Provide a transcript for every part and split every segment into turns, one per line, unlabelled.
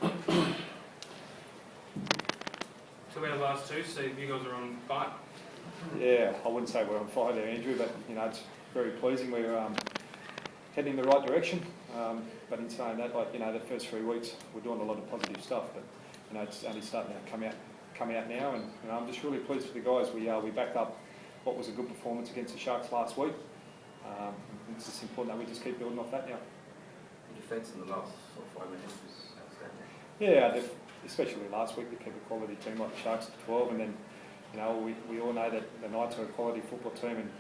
So our last two, Steve, you guys are on fire.
Yeah, I wouldn't say we're on fire there, Andrew, but it's very pleasing. We're heading in the right direction. But in saying that, the first 3 weeks we're doing a lot of positive stuff, but it's only starting to come out now, and I'm just really pleased for the guys. We backed up what was a good performance against the Sharks last week. It's just important that we just keep building off that now.
The defence in the last 5 minutes was outstanding.
Yeah, especially last week, they kept a quality team like the Sharks at 12, and then we all know that the Knights are a quality football team and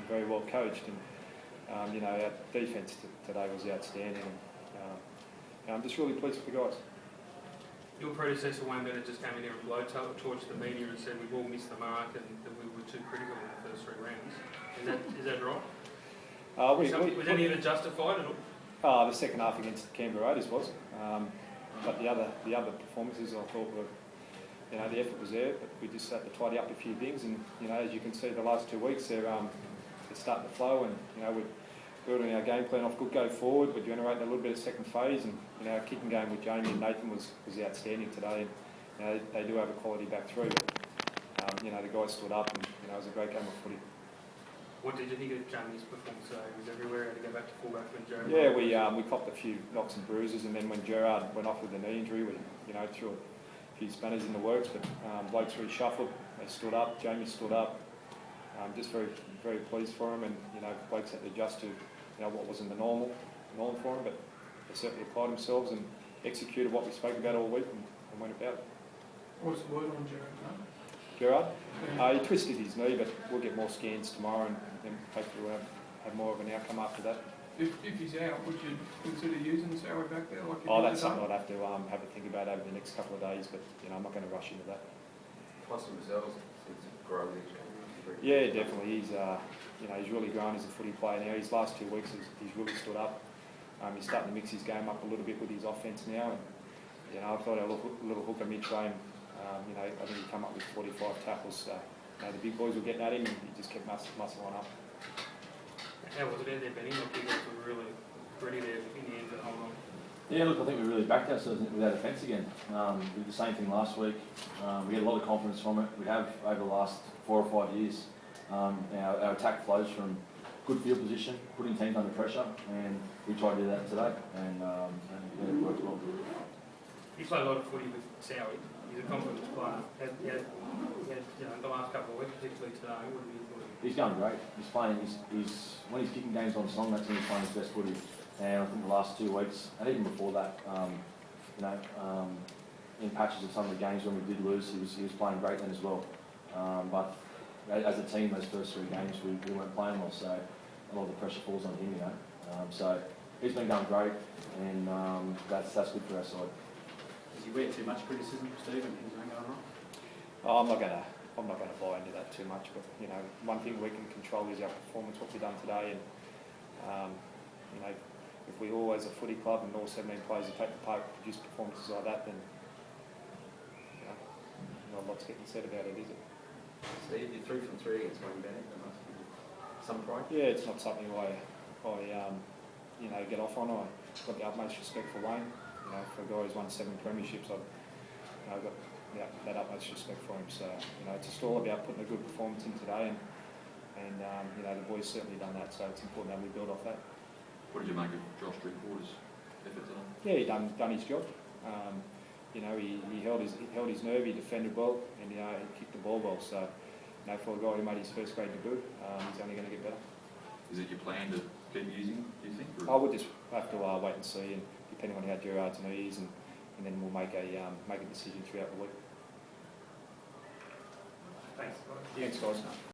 very well coached, and our defence today was outstanding, and I'm just really pleased with the guys.
Your predecessor, Wayne Bennett, just came in here and blowtorched the media and said we've all missed the mark and that we were too critical in the first 3 rounds. Is that right? Was any of it justified at all?
The second half against the Canberra Raiders was, but the other performances I thought were, the effort was there, but we just had to tidy up a few things, and as you can see, the last 2 weeks they're starting to flow, and we're building our game plan off good go forward. We're generating a little bit of second phase, and our kicking game with Jamie and Nathan was outstanding today, and they do have a quality back through. But, the guys stood up, and it was a great game of footy.
What did you think of Jamie's performance today? He was everywhere. Had to go back to fullback when Gerard.
Yeah, we copped a few knocks and bruises, and then when Gerard went off with a knee injury, we threw a few spanners in the works. But blokes reshuffled. They stood up. Jamie stood up. Just very, very pleased for him, and blokes had to adjust to what wasn't the norm for him, but they certainly applied themselves and executed what we spoke about all week and went about it.
What's the word on Gerard?
Gerard? He twisted his knee, but we'll get more scans tomorrow, and hopefully we'll have more of an outcome after that.
If he's out, would you consider using Sowie back there?
That's something I'd have to have a think about over the next couple of days, but I'm not going to rush into that.
Plus the results seem to grow each game.
Yeah, definitely. He's really grown as a footy player now. His last 2 weeks, he's really stood up. He's starting to mix his game up a little bit with his offence now, and I thought our little hooker mid-frame, I think he come up with 45 tackles. So, the big boys were getting at him, and he just kept muscling up.
How was it out there, Benny? Like, you guys were really ready there in the end to hold on.
Yeah, look, I think we really backed ourselves with our defence again. We did the same thing last week. We had a lot of confidence from it. We have over the last 4 or 5 years. Our attack flows from good field position, putting teams under pressure, and we tried to do that today, and it worked well.
You play a lot of footy with Sowie. He's a confidence player. He had the last couple of weeks, particularly today. What have you thought?
He's going great. He's playing. When he's kicking games on song, that's when he's playing his best footy. And I think the last 2 weeks, and even before that, in patches of some of the games when we did lose, he was playing great then as well. But as a team, those first 3 games, we weren't playing well, so a lot of the pressure falls on him, So he's been going great, and that's good for our side.
Does he wear too much criticism, Stephen? Things aren't going wrong?
I'm not going to buy into that too much, but one thing we can control is our performance, what we've done today, and if we always a footy club and all 17 players who take the part produce performances like that, then not a lot's getting said about it, is it?
Steve, you're 3 from 3 against Wayne Bennett. There must be some pride.
Yeah, it's not something I get off on. I've got the utmost respect for Wayne. For a guy who's won 7 premierships, I've got that utmost respect for him. So it's just all about putting a good performance in today, and the boys certainly done that. So it's important that we build off that.
What did you make of Josh Drinkwater's effort today?
Yeah, he done his job. He held his nerve. He defended well, and he kicked the ball well. So for a guy who made his first grade debut, he's only going to get better.
Is it your plan to keep using him, do you think?
I would just have to wait and see, and depending on how Gerard's knee is, and then we'll make a decision throughout the week.
Thanks, guys.
Thanks, guys.